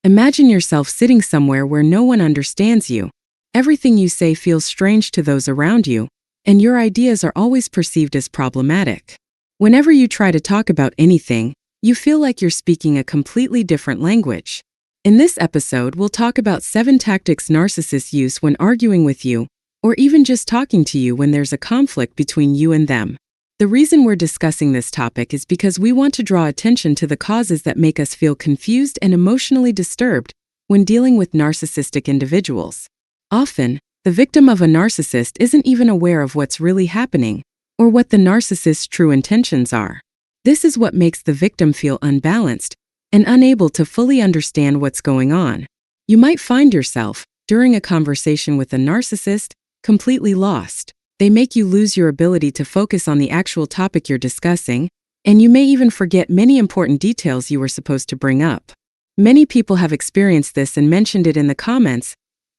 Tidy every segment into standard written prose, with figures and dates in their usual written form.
Imagine yourself sitting somewhere where no one understands you. Everything you say feels strange to those around you, and your ideas are always perceived as problematic. Whenever you try to talk about anything, you feel like you're speaking a completely different language. In this episode, we'll talk about 7 tactics narcissists use when arguing with you, or even just talking to you when there's a conflict between you and them. The reason we're discussing this topic is because we want to draw attention to the causes that make us feel confused and emotionally disturbed when dealing with narcissistic individuals. Often, the victim of a narcissist isn't even aware of what's really happening, or what the narcissist's true intentions are. This is what makes the victim feel unbalanced and unable to fully understand what's going on. You might find yourself, during a conversation with a narcissist, completely lost. They make you lose your ability to focus on the actual topic you're discussing, and you may even forget many important details you were supposed to bring up. Many people have experienced this and mentioned it in the comments,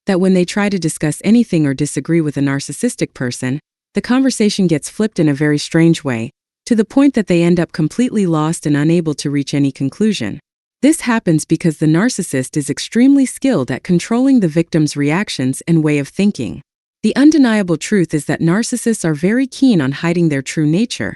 that when they try to discuss anything or disagree with a narcissistic person, the conversation gets flipped in a very strange way, to the point that they end up completely lost and unable to reach any conclusion. This happens because the narcissist is extremely skilled at controlling the victim's reactions and way of thinking. The undeniable truth is that narcissists are very keen on hiding their true nature,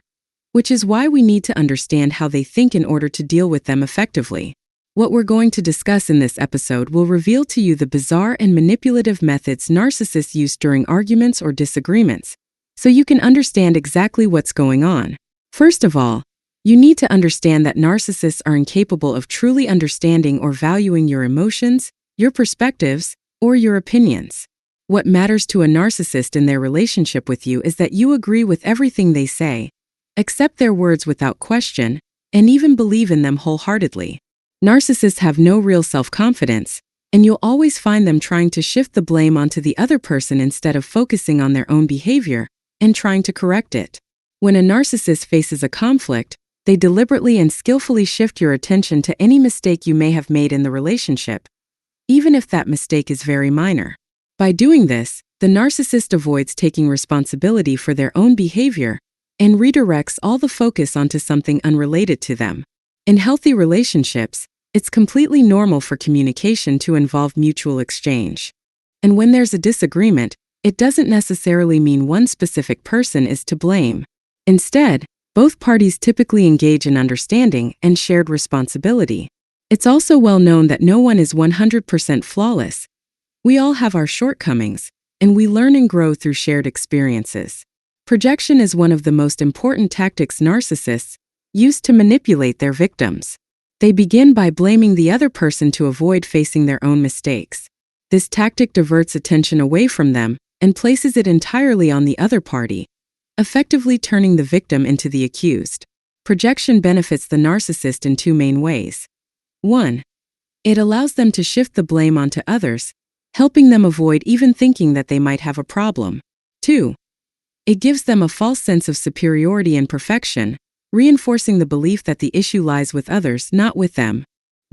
which is why we need to understand how they think in order to deal with them effectively. What we're going to discuss in this episode will reveal to you the bizarre and manipulative methods narcissists use during arguments or disagreements, so you can understand exactly what's going on. First of all, you need to understand that narcissists are incapable of truly understanding or valuing your emotions, your perspectives, or your opinions. What matters to a narcissist in their relationship with you is that you agree with everything they say, accept their words without question, and even believe in them wholeheartedly. Narcissists have no real self-confidence, and you'll always find them trying to shift the blame onto the other person instead of focusing on their own behavior and trying to correct it. When a narcissist faces a conflict, they deliberately and skillfully shift your attention to any mistake you may have made in the relationship, even if that mistake is very minor. By doing this, the narcissist avoids taking responsibility for their own behavior and redirects all the focus onto something unrelated to them. In healthy relationships, it's completely normal for communication to involve mutual exchange. And when there's a disagreement, it doesn't necessarily mean one specific person is to blame. Instead, both parties typically engage in understanding and shared responsibility. It's also well known that no one is 100% flawless. We all have our shortcomings, and we learn and grow through shared experiences. Projection is one of the most important tactics narcissists use to manipulate their victims. They begin by blaming the other person to avoid facing their own mistakes. This tactic diverts attention away from them and places it entirely on the other party, effectively turning the victim into the accused. Projection benefits the narcissist in 2 main ways. 1. It allows them to shift the blame onto others, helping them avoid even thinking that they might have a problem. 2. It gives them a false sense of superiority and perfection, reinforcing the belief that the issue lies with others, not with them.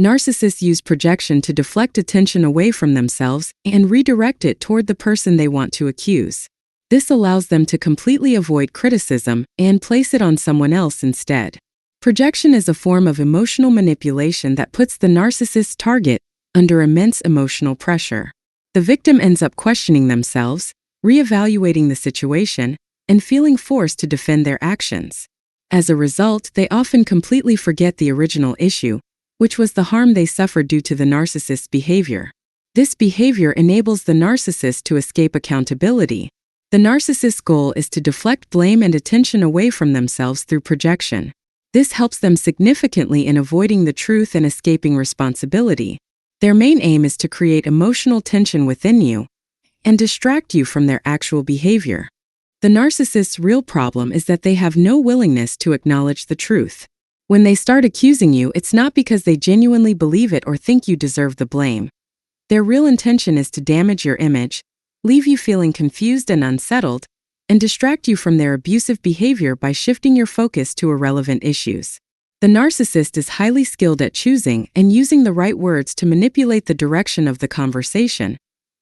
Narcissists use projection to deflect attention away from themselves and redirect it toward the person they want to accuse. This allows them to completely avoid criticism and place it on someone else instead. Projection is a form of emotional manipulation that puts the narcissist's target under immense emotional pressure. The victim ends up questioning themselves, reevaluating the situation, and feeling forced to defend their actions. As a result, they often completely forget the original issue, which was the harm they suffered due to the narcissist's behavior. This behavior enables the narcissist to escape accountability. The narcissist's goal is to deflect blame and attention away from themselves through projection. This helps them significantly in avoiding the truth and escaping responsibility. Their main aim is to create emotional tension within you and distract you from their actual behavior. The narcissist's real problem is that they have no willingness to acknowledge the truth. When they start accusing you, it's not because they genuinely believe it or think you deserve the blame. Their real intention is to damage your image, leave you feeling confused and unsettled, and distract you from their abusive behavior by shifting your focus to irrelevant issues. The narcissist is highly skilled at choosing and using the right words to manipulate the direction of the conversation,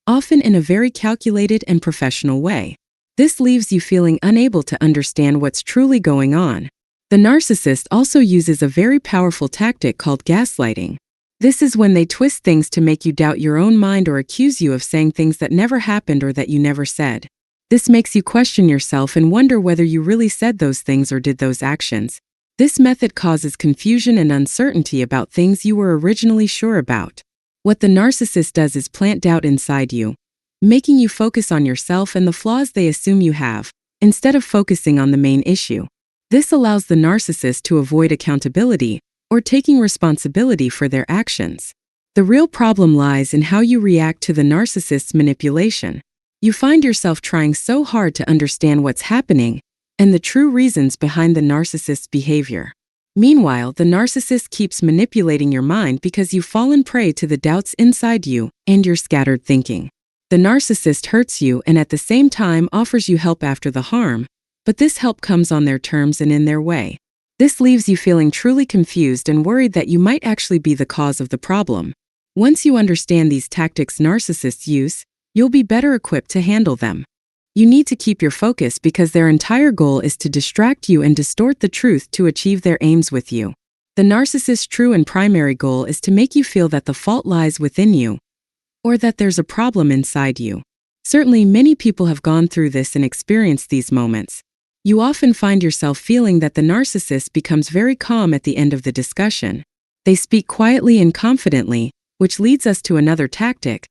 often in a very calculated and professional way. This leaves you feeling unable to understand what's truly going on. The narcissist also uses a very powerful tactic called gaslighting. This is when they twist things to make you doubt your own mind or accuse you of saying things that never happened or that you never said. This makes you question yourself and wonder whether you really said those things or did those actions. This method causes confusion and uncertainty about things you were originally sure about. What the narcissist does is plant doubt inside you, making you focus on yourself and the flaws they assume you have, instead of focusing on the main issue. This allows the narcissist to avoid accountability or taking responsibility for their actions. The real problem lies in how you react to the narcissist's manipulation. You find yourself trying so hard to understand what's happening and the true reasons behind the narcissist's behavior. Meanwhile, the narcissist keeps manipulating your mind because you've fallen prey to the doubts inside you and your scattered thinking. The narcissist hurts you and at the same time offers you help after the harm, but this help comes on their terms and in their way. This leaves you feeling truly confused and worried that you might actually be the cause of the problem. Once you understand these tactics narcissists use, you'll be better equipped to handle them. You need to keep your focus because their entire goal is to distract you and distort the truth to achieve their aims with you. The narcissist's true and primary goal is to make you feel that the fault lies within you, or that there's a problem inside you. Certainly, many people have gone through this and experienced these moments. You often find yourself feeling that the narcissist becomes very calm at the end of the discussion. They speak quietly and confidently, which leads us to another tactic.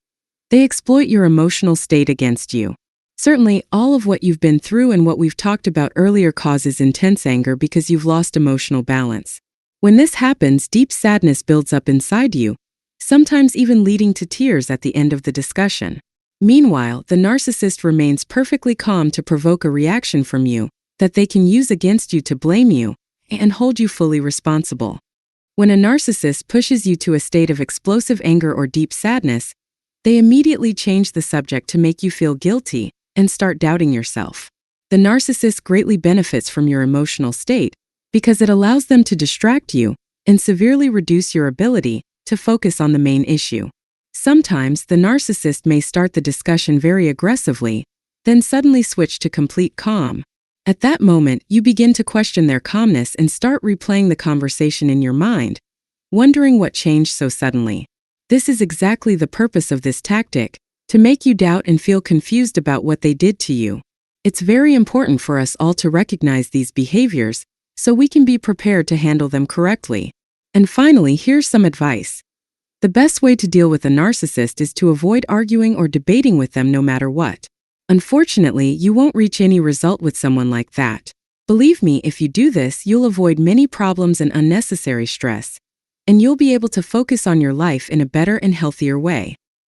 They exploit your emotional state against you. Certainly, all of what you've been through and what we've talked about earlier causes intense anger because you've lost emotional balance. When this happens, deep sadness builds up inside you, sometimes even leading to tears at the end of the discussion. Meanwhile, the narcissist remains perfectly calm to provoke a reaction from you that they can use against you to blame you and hold you fully responsible. When a narcissist pushes you to a state of explosive anger or deep sadness, they immediately change the subject to make you feel guilty and start doubting yourself. The narcissist greatly benefits from your emotional state because it allows them to distract you and severely reduce your ability to focus on the main issue. Sometimes the narcissist may start the discussion very aggressively, then suddenly switch to complete calm. At that moment, you begin to question their calmness and start replaying the conversation in your mind, wondering what changed so suddenly. This is exactly the purpose of this tactic, to make you doubt and feel confused about what they did to you. It's very important for us all to recognize these behaviors so we can be prepared to handle them correctly. And finally, here's some advice. The best way to deal with a narcissist is to avoid arguing or debating with them no matter what. Unfortunately, you won't reach any result with someone like that. Believe me, if you do this, you'll avoid many problems and unnecessary stress, and you'll be able to focus on your life in a better and healthier way.